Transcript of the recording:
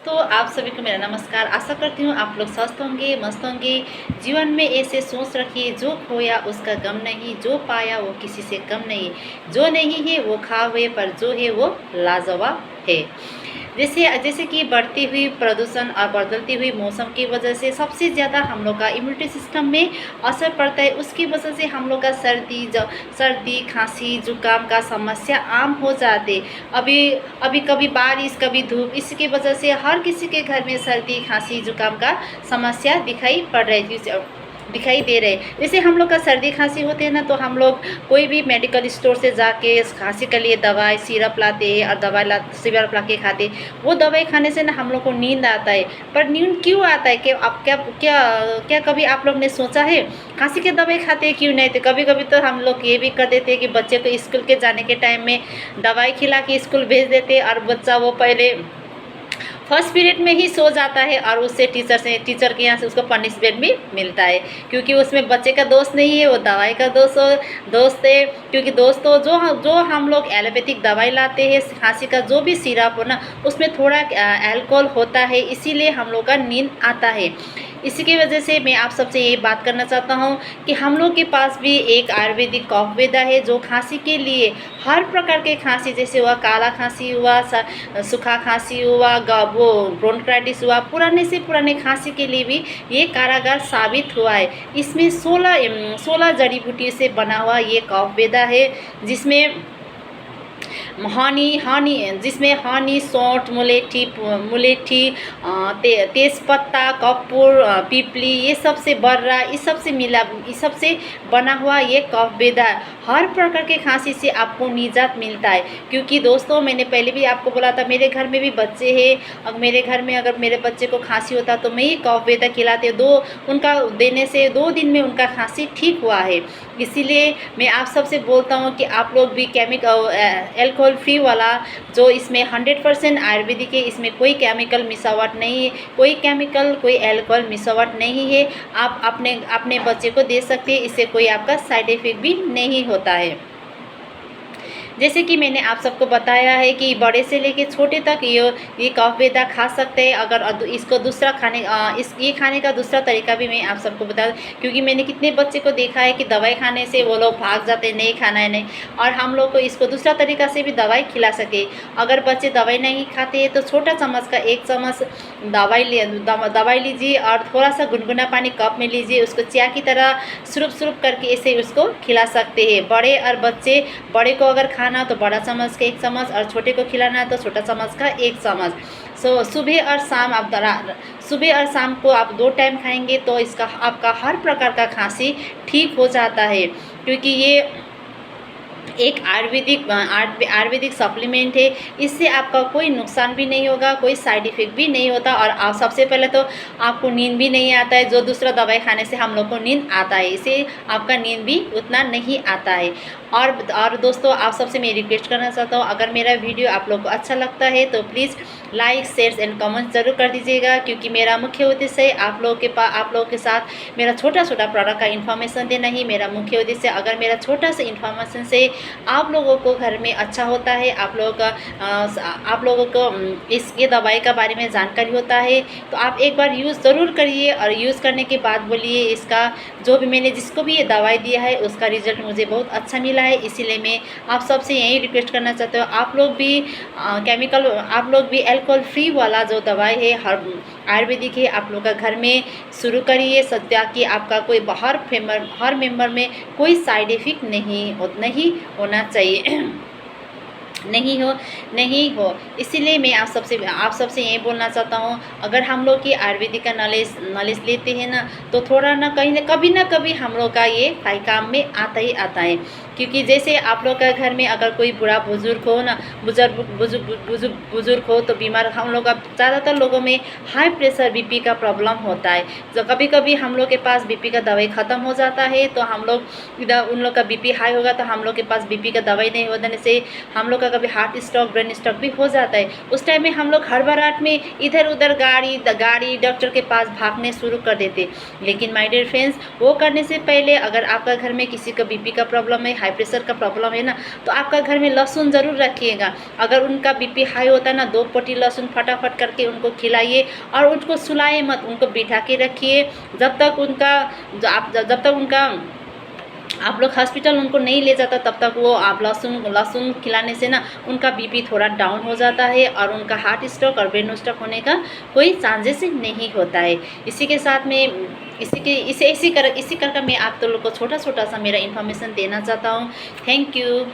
दोस्तों, आप सभी को मेरा नमस्कार। आशा करती हूँ आप लोग स्वस्थ होंगे, मस्त होंगे। जीवन में ऐसे सोच रखिए, जो खोया उसका गम नहीं, जो पाया वो किसी से कम नहीं। जो नहीं है वो खा हुए, पर जो है वो लाजवाब है। जैसे जैसे कि बढ़ती हुई प्रदूषण और बदलती हुई मौसम की वजह से सबसे ज़्यादा हम लोग का इम्यूनिटी सिस्टम में असर पड़ता है। उसकी वजह से हम लोग का सर्दी, खांसी, जुकाम का समस्या आम हो जाते। अभी अभी कभी बारिश, कभी धूप, इसकी वजह से हर किसी के घर में सर्दी, खांसी, जुकाम का समस्या दिखाई दे रहे। जैसे हम लोग का सर्दी खांसी होते हैं ना, तो हम लोग कोई भी मेडिकल स्टोर से जाके इस खांसी के लिए दवाई सिरप लाते हैं और सिरप ला के खाते। वो दवाई खाने से ना हम लोग को नींद आता है। पर नींद क्यों आता है? कि आप क्या क्या क्या कभी आप लोग ने सोचा है खांसी के दवाई खाते हैं क्यों नहीं? तो कभी कभी तो हम लोग ये भी कर देते हैं कि बच्चे को स्कूल के जाने के टाइम में दवाई खिला के स्कूल भेज देते, और बच्चा वो पहले फर्स्ट पीरियड में ही सो जाता है, और उससे टीचर के यहाँ से उसको पनिशमेंट भी मिलता है। क्योंकि उसमें बच्चे का दोस्त नहीं है, वो दवाई का दोस्त है। क्योंकि दोस्तों, जो हम लोग एलोपैथिक दवाई लाते हैं, खांसी का जो भी सिरप हो ना, उसमें थोड़ा अल्कोहल होता है, इसीलिए हम लोग का नींद आता है। इसी की वजह से मैं आप सबसे ये बात करना चाहता हूँ कि हम लोग के पास भी एक आयुर्वेदिक कफ वेदा है, जो खांसी के लिए हर प्रकार के खांसी, जैसे हुआ काला खांसी हुआ, सूखा खांसी हुआ, वो ब्रोंकाइटिस हुआ, पुराने से पुराने खांसी के लिए भी ये कारागार साबित हुआ है। इसमें 16 जड़ी बूटी से बना हुआ ये कफ वेदा है, जिसमें जिसमें हनी, सौंठ, मुलेठी, तेजपत्ता, कपूर, पीपली, ये सबसे बर्रा, इस सब से बना हुआ ये कफ वेदा हर प्रकार के खांसी से आपको निजात मिलता है। क्योंकि दोस्तों, मैंने पहले भी आपको बोला था, मेरे घर में भी बच्चे हैं। अब मेरे घर में अगर मेरे बच्चे को खांसी होता तो मैं ये कफ वेदा खिलाते, उनका देने से 2 दिन में उनका खांसी ठीक हुआ है। इसीलिए मैं आप सबसे बोलता हूँ कि आप लोग भी अल्कोहल फ्री वाला, जो इसमें 100% आयुर्वेदिक है, इसमें कोई केमिकल मिसावट नहीं है, कोई अल्कोहल मिसावट नहीं है। आप अपने बच्चे को दे सकते हैं, इससे कोई आपका साइड इफेक्ट भी नहीं होता है। जैसे कि मैंने आप सबको बताया है कि बड़े से लेके छोटे तक ये कफ वेदा खा सकते हैं। अगर इसको दूसरा ये खाने का दूसरा तरीका भी मैं आप सबको बता दूं, क्योंकि मैंने कितने बच्चे को देखा है कि दवाई खाने से वो लोग भाग जाते हैं, नहीं खाना है नहीं। और हम लोग को इसको दूसरा तरीका से भी दवाई खिला सके। अगर बच्चे दवाई नहीं खाते हैं तो छोटा चम्मच का 1 चम्मच दवाई लीजिए, और थोड़ा सा गुनगुना पानी कप में लीजिए, उसको चाय की तरह सुरुप करके ऐसे उसको खिला सकते हैं। बड़े को अगर खाना तो बड़ा चम्मच का 1 चम्मच, और छोटे को खिलाना है तो छोटा चम्मच का 1 चम्मच। सुबह और शाम को आप 2 टाइम खाएंगे तो इसका आपका हर प्रकार का खांसी ठीक हो जाता है। क्योंकि ये एक आयुर्वेदिक सप्लीमेंट है। इससे आपका कोई नुकसान भी नहीं होगा, कोई साइड इफ़ेक्ट भी नहीं होता, और आप सबसे पहले तो आपको नींद भी नहीं आता है। जो दूसरा दवाई खाने से हम लोग को नींद आता है, इससे आपका नींद भी उतना नहीं आता है। और दोस्तों, आप सबसे मैं रिक्वेस्ट करना चाहता हूँ, अगर मेरा वीडियो आप लोग को अच्छा लगता है तो please like, share and comment ज़रूर कर दीजिएगा। क्योंकि मेरा मुख्य उद्देश्य है आप लोगों के साथ मेरा छोटा प्रोडक्ट का इन्फॉर्मेशन देना ही मेरा मुख्य उद्देश्य है। अगर मेरा छोटा सा इन्फॉर्मेशन से आप लोगों को घर में अच्छा होता है, आप लोगों को ये दवाई का बारे में जानकारी होता है, तो आप एक बार यूज़ ज़रूर करिए, और यूज़ करने के बाद बोलिए इसका जो भी मैंने जिसको भी ये दवाई दिया है उसका रिजल्ट मुझे बहुत अच्छा मिला है। इसीलिए मैं आप सबसे यही रिक्वेस्ट करना चाहती हूँ, आप लोग भी अल्कोहल फ्री वाला जो दवाई है आयुर्वेदिक है, आप लोग का घर में शुरू करिए। सत्या कि आपका कोई हर मेंबर में कोई साइड इफेक्ट नहीं होना चाहिए। नहीं हो। इसीलिए मैं आप सबसे यही बोलना चाहता हूँ, अगर हम लोग की आयुर्वेदिक का नॉलेज लेते हैं ना, तो थोड़ा ना कभी ना कभी हम लोग का ये काम में आता ही आता है। क्योंकि जैसे आप लोग का घर में अगर कोई बूढ़ा बुजुर्ग हो ना, बुजुर्ग हो, तो बीमार, हम लोग का ज़्यादातर लोगों में हाई प्रेशर बीपी का प्रॉब्लम होता है। तो कभी कभी हम लोग के पास बीपी का दवाई ख़त्म हो जाता है, तो हम लोग इधर उन लोग का बीपी हाई होगा, तो हम लोग के पास बीपी का दवाई नहीं होने से हम लोग का कभी हार्ट स्ट्रोक, ब्रेन स्ट्रोक भी हो जाता है। उस टाइम में हम लोग हड़बड़ाहट में इधर उधर गाड़ी डॉक्टर के पास भागने शुरू कर देते। लेकिन माय डियर फ्रेंड्स, वो करने से पहले अगर आपका घर में किसी को बीपी का प्रॉब्लम है, हाई प्रेशर का प्रॉब्लम है ना, तो आपका घर में लहसुन ज़रूर रखिएगा। अगर उनका बीपी हाई होता है ना, 2 पोटी लहसुन फटाफट करके उनको खिलाइए और उनको सुलाइए मत, उनको बिठा के रखिए। जब तक उनका आप लोग हॉस्पिटल उनको नहीं ले जाता, तब तक वो आप लहसुन लहसुन खिलाने से ना उनका बीपी थोड़ा डाउन हो जाता है और उनका हार्ट स्ट्रोक और ब्रेन स्ट्रोक होने का कोई चांसेस नहीं होता है। इसी के साथ में इसी कर मैं आप तो लोग को छोटा सा मेरा इन्फॉर्मेशन देना चाहता हूँ। Thank you.